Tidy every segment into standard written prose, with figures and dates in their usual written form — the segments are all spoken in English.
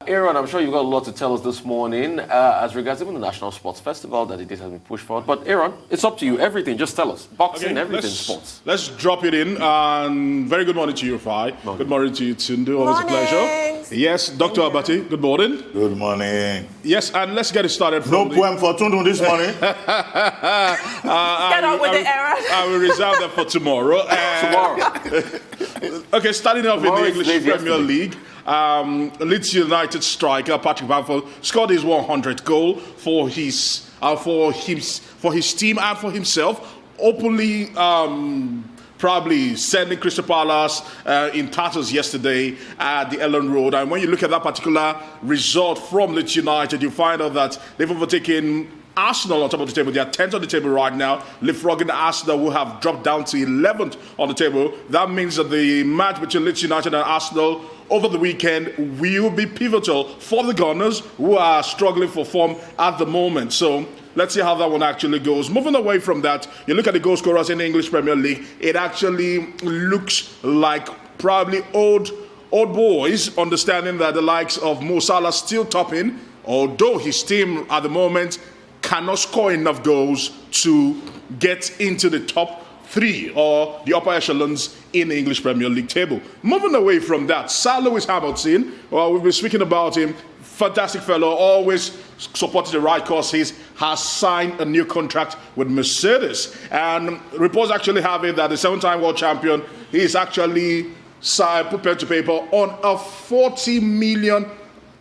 Aaron, I'm sure you've got a lot to tell us this morning as regards even the National Sports Festival that it has been pushed forward. But Aaron, it's up to you. Everything, just tell us. Boxing, everything, sports. Let's drop it in. Very good morning to you, Fry. Good morning to you, Tundu. Always a pleasure. Yes, Dr. Abati, good morning. Good morning. Yes, and let's get it started. No poem for Tundu this morning. Get on with it, Aaron. I will reserve that for tomorrow. Okay, starting off in the English Premier League. Leeds United striker Patrick Bamford scored his 100th goal for his team and for himself, openly probably sending Crystal Palace in tatters yesterday at the Ellen Road. And when you look at that particular result from Leeds United, you find out that they've overtaken Arsenal on top of the table. They are 10th on the table right now, leapfrogging Arsenal, who have dropped down to 11th on the table. That means that the match between Leeds United and Arsenal over the weekend will be pivotal for the Gunners, who are struggling for form at the moment. So let's see how that one actually goes. Moving away from that, you look at the goal scorers in the English Premier League, it actually looks like probably old boys, understanding that the likes of Mo Salah still topping, although his team at the moment cannot score enough goals to get into the top 3 or the upper echelons in the English Premier League table. Moving away from that, Sir Lewis Hamilton, well, we've been speaking about him, fantastic fellow, always supported the right causes, has signed a new contract with Mercedes. And reports actually have it that the 7-time world champion, he is actually put pen to paper on a £40 million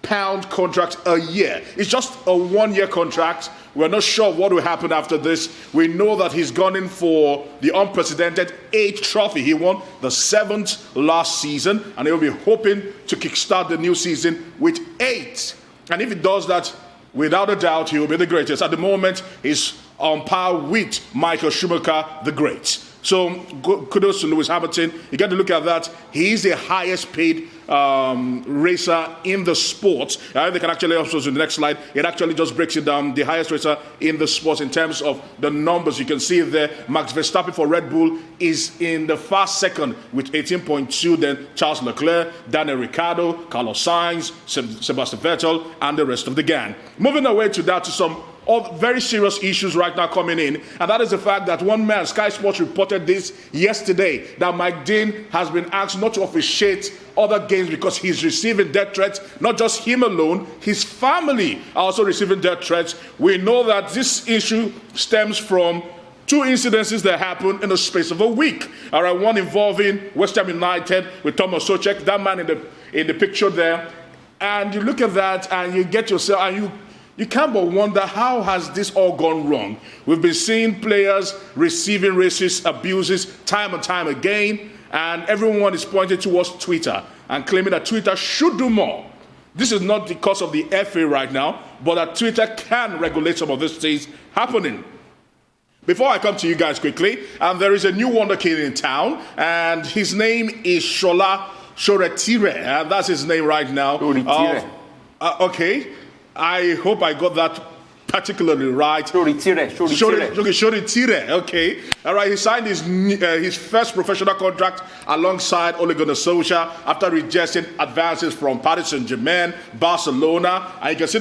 contract a year. It's just a 1-year contract. We're not sure what will happen after this. We know that he's gone in for the unprecedented 8th trophy. He won the 7th last season, and he'll be hoping to kickstart the new season with 8. And if he does that, without a doubt, he will be the greatest. At the moment, he's on par with Michael Schumacher, the great. So kudos to Lewis Hamilton. You got to look at that. He's the highest paid racer in the sport. They can actually also in the next slide. It actually just breaks it down. The highest racer in the sport in terms of the numbers. You can see there, Max Verstappen for Red Bull is in the far second with 18.2. Then Charles Leclerc, Daniel Ricciardo, Carlos Sainz, Sebastian Vettel, and the rest of the gang. Moving away to that, to some of very serious issues right now coming in, and that is the fact that one man, Sky Sports, reported this yesterday, that Mike Dean has been asked not to officiate other games because he's receiving death threats. Not just him alone, his family are also receiving death threats. We know that this issue stems from 2 incidences that happened in the space of a week. All right, one involving West Ham United with Thomas Soucek, that man in the picture there, and you look at that and you get yourself, and you can't but wonder, how has this all gone wrong? We've been seeing players receiving racist abuses time and time again, and everyone is pointing towards Twitter and claiming that Twitter should do more. This is not because of the FA right now, but that Twitter can regulate some of these things happening. Before I come to you guys quickly, there is a new wonder kid in town, and his name is Shola Shoretire, and that's his name right now. Okay. I hope I got that particularly right. Shoretire. Okay. All right. He signed his first professional contract alongside Ole Gunnar Solskjaer after rejecting advances from Paris Saint-Germain, Barcelona, and you can see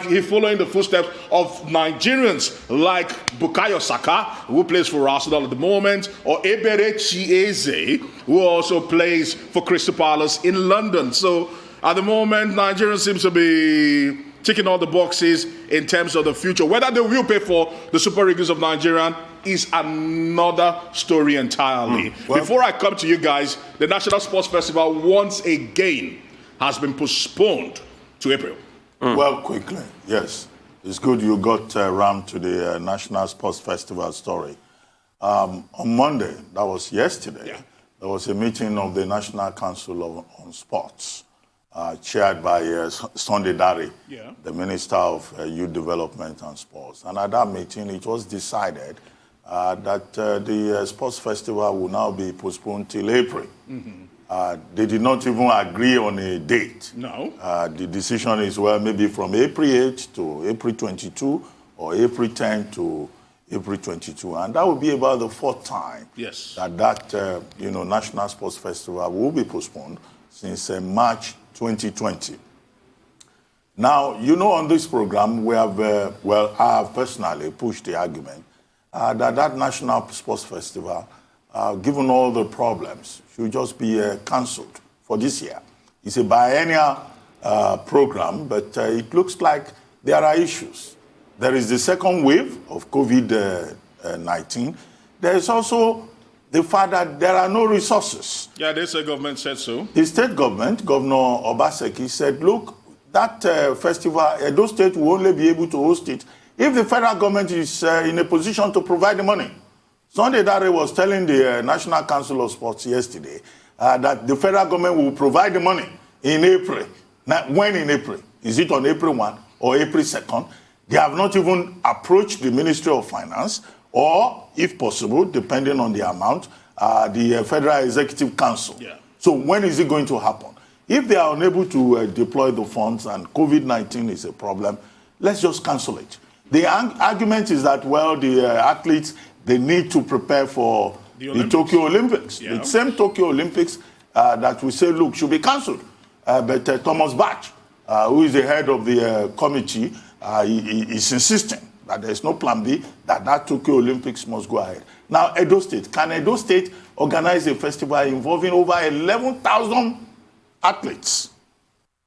he's following the footsteps of Nigerians like Bukayo Saka, who plays for Arsenal at the moment, or Ebere Chieze, who also plays for Crystal Palace in London. So at the moment, Nigeria seems to be ticking all the boxes in terms of the future. Whether they will pay for the Super Eagles of Nigeria is another story entirely. Well, before I come to you guys, the National Sports Festival once again has been postponed to April. Well, quickly, yes. It's good you got around to the National Sports Festival story. On Monday, that was yesterday, there was a meeting of the National Council on Sports, chaired by Sunday Dare, the Minister of Youth Development and Sports. And at that meeting, it was decided that the Sports Festival will now be postponed till April. They did not even agree on a date. No. The decision is, well, maybe from April 8 to April 22 or April 10 to April 22. And that will be about the 4th time that National Sports Festival will be postponed since March 2020. Now, you know, on this program, we have, I have personally pushed the argument that National Sports Festival, given all the problems, should just be cancelled for this year. It's a biennial program, but it looks like there are issues. There is the second wave of COVID-19. There is also the fact that there are no resources. Yeah, the state government said so. The state government, Governor Obaseki, said, look, that festival, Edo State will only be able to host it if the federal government is in a position to provide the money. Sunday Dare was telling the National Council of Sports yesterday that the federal government will provide the money in April. Now, when in April? Is it on April 1 or April 2nd? They have not even approached the Ministry of Finance or, if possible, depending on the amount, the Federal Executive Council. Yeah. So when is it going to happen? If they are unable to deploy the funds and COVID-19 is a problem, let's just cancel it. The argument is that, well, the athletes, they need to prepare for the Tokyo Olympics. Yeah. The same Tokyo Olympics that we say, look, should be cancelled. But Thomas Bach, who is the head of the committee, he is insisting that there is no plan B, that Tokyo Olympics must go ahead. Now, Edo State. Can Edo State organize a festival involving over 11,000 athletes?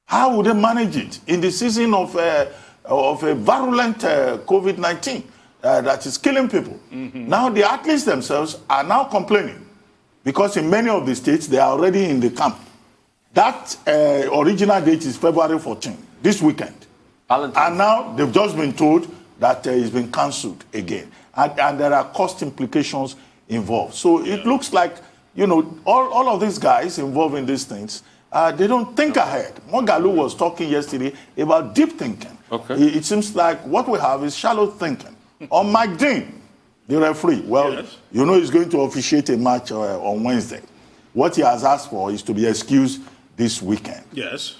How would they manage it in the season of a virulent COVID-19 that is killing people? Mm-hmm. Now, the athletes themselves are now complaining because in many of the states, they are already in the camp. That original date is February 14, this weekend. And now they've just been told that it's been cancelled again. And there are cost implications involved. So it looks like, you know, all of these guys involved in these things, they don't think ahead. Mogalu was talking yesterday about deep thinking. Okay. It seems like what we have is shallow thinking. On Mike Dean, the referee, well, yes, you know he's going to officiate a match on Wednesday. What he has asked for is to be excused this weekend. Yes.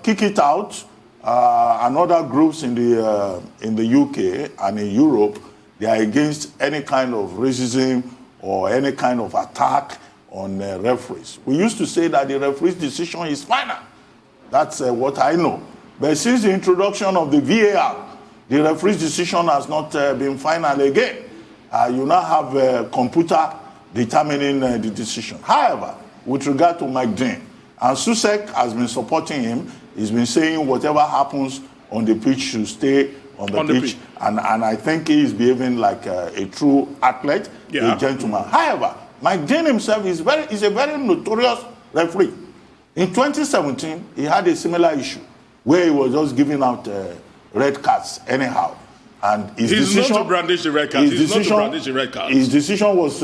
Kick it out. And other groups in the UK and in Europe, they are against any kind of racism or any kind of attack on referees. We used to say that the referee's decision is final. That's what I know. But since the introduction of the VAR, the referee's decision has not been final again. You now have a computer determining the decision. However, with regard to Mike Dean, and Susek has been supporting him. He's been saying whatever happens on the pitch should stay on the pitch. And I think he is behaving like a true athlete, a gentleman. However, Mike Dean himself is a very notorious referee. In 2017, he had a similar issue where he was just giving out red cards anyhow. And his decision not to brandish the red cards. He's not to brandish the red cards. His decision was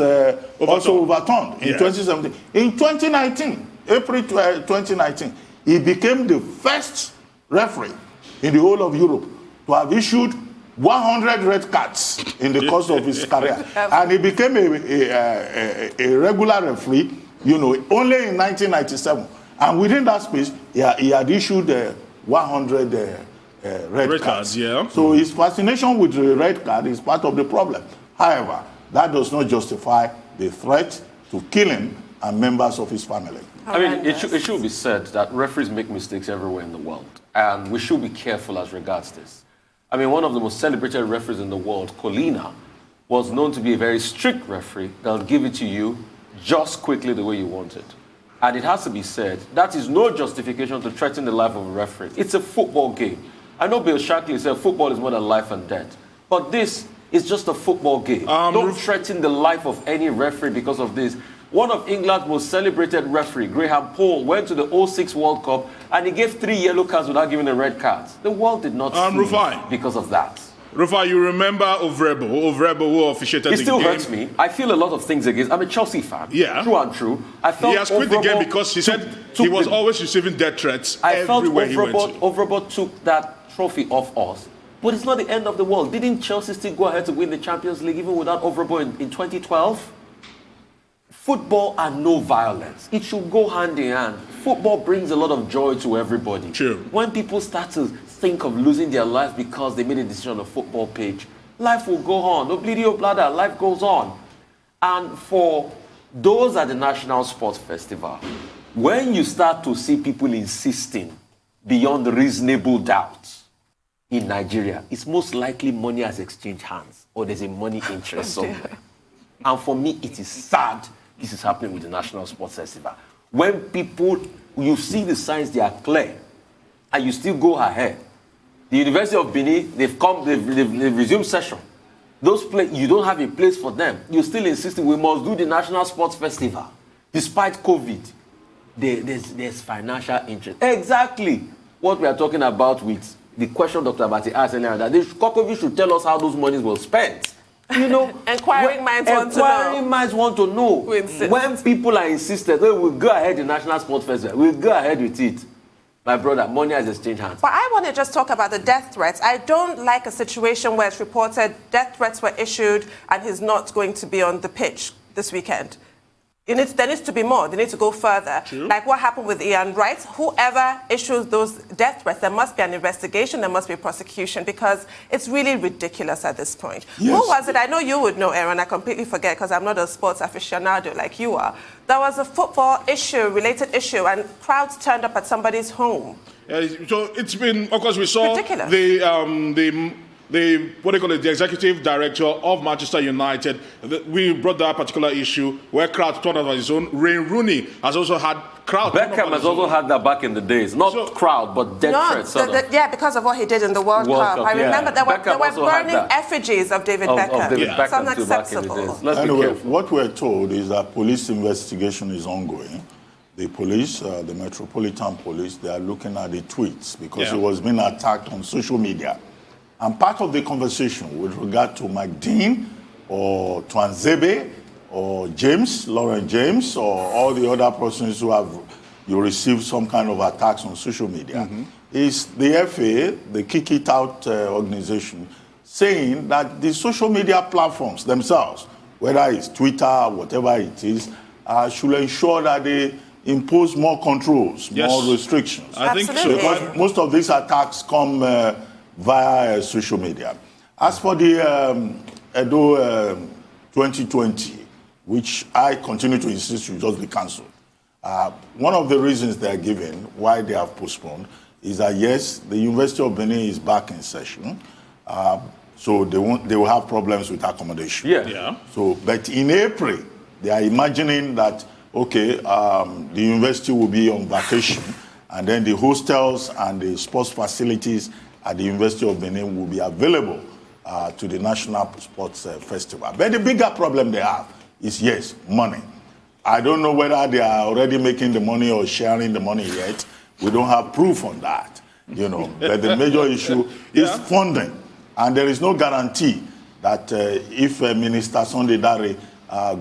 also overturned in 2017. In 2019, April 2019, he became the first referee in the whole of Europe to have issued 100 red cards in the course of his career. And he became a regular referee, you know, only in 1997. And within that space, he had issued 100 red cards. Yeah. So his fascination with the red card is part of the problem. However, that does not justify the threat to kill him and members of his family. I mean, it should be said that referees make mistakes everywhere in the world, and we should be careful as regards this. I mean, one of the most celebrated referees in the world, Colina, was known to be a very strict referee that will give it to you just quickly the way you want it. And it has to be said, that is no justification to threaten the life of a referee. It's a football game. I know Bill Shankly said football is more than life and death, but this is just a football game. Don't threaten the life of any referee because of this. One of England's most celebrated referee, Graham Poll, went to the 2006 World Cup and he gave 3 yellow cards without giving a red card. The world did not see because of that. Rufai, you remember Ovrebo who officiated the game? It still hurts me. I feel a lot of things against. I'm a Chelsea fan. Yeah. True and true. I felt he has quit the game because he said he was always receiving death threats everywhere he went to. Ovrebo took that trophy off us. But it's not the end of the world. Didn't Chelsea still go ahead to win the Champions League even without Ovrebo in 2012? Football and no violence. It should go hand in hand. Football brings a lot of joy to everybody. True. When people start to think of losing their lives because they made a decision on a football pitch, life will go on. Oblidio bladder, life goes on. And for those at the National Sports Festival, when you start to see people insisting beyond reasonable doubt in Nigeria, it's most likely money has exchanged hands or there's a money interest somewhere. And for me, it is sad this is happening with the National Sports Festival. When people, you see the signs, they are clear, and you still go ahead. The University of Benin, they've resumed session. You don't have a place for them. You're still insisting we must do the National Sports Festival. Despite COVID, there's financial interest. Exactly what we are talking about with the question Dr. Abati asked earlier, that the Kokovi should tell us how those monies were spent. You know, inquiring minds want to know. When people are insisted, oh, we'll go ahead with the National Sports Festival, we'll go ahead with it. My brother, money has exchanged hands. But I want to just talk about the death threats. I don't like a situation where it's reported death threats were issued and he's not going to be on the pitch this weekend. There needs to be more. They need to go further. True. Like what happened with Ian Wright. Whoever issues those death threats, there must be an investigation, there must be prosecution, because it's really ridiculous at this point. Yes. Who was it? I know you would know, Aaron. I completely forget because I'm not a sports aficionado like you are. There was a football related issue, and crowds turned up at somebody's home. So it's been, of course, we saw ridiculous. The executive director of Manchester United. We brought that particular issue where crowds turned up on his own. Wayne Rooney has also had crowds. Beckham has also had that back in the days. Not crowd, but death threats. Yeah, because of what he did in the World Cup. I remember there were burning effigies of David Beckham. Of David Beckham It's unacceptable. Anyway, what we're told is that police investigation is ongoing. The police, the Metropolitan Police, they are looking at the tweets because it was being attacked on social media. And part of the conversation with regard to McDean or Twanzebe or Lawrence James, or all the other persons who have received some kind of attacks on social media, is the FA, the Kick It Out organization, saying that the social media platforms themselves, whether it's Twitter, whatever it is, should ensure that they impose more controls, more restrictions. I think so. Because most of these attacks come via social media. As for the Edo 2020, which I continue to insist should just be cancelled, one of the reasons they are given why they have postponed is that, yes, the University of Benin is back in session, so they will have problems with accommodation. So, but in April, they are imagining that, okay, the university will be on vacation, and then the hostels and the sports facilities at the University of Benin will be available to the National Sports Festival. But the bigger problem they have is, yes, money. I don't know whether they are already making the money or sharing the money yet. We don't have proof on that, you know. But the major issue is funding. And there is no guarantee that if Minister Sunday Dare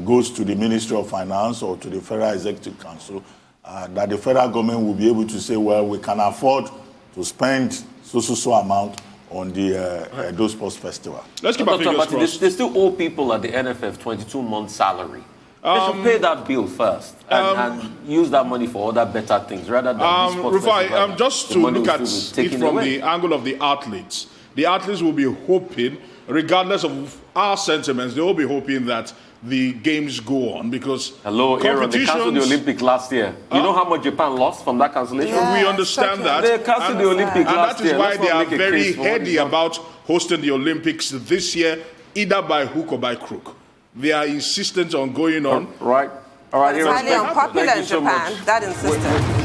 goes to the Ministry of Finance or to the Federal Executive Council, that the federal government will be able to say, well, we can afford to spend so amount on the Edo Sports Festival. Let's keep our fingers crossed. They still owe people at the NFF 22-month salary. They should pay that bill first and use that money for other better things rather than Rufai, just to look at it from the angle of the athletes will be hoping, regardless of our sentiments, they will be hoping that the games go on because Aaron, they cancelled the Olympics last year. You know how much Japan lost from that cancellation? We understand that. They cancelled the Olympics last year. And that is why they are very heady about hosting the Olympics this year, either by hook or by crook. They are insistent on going on. All right. It's highly unpopular in Japan, that insistence.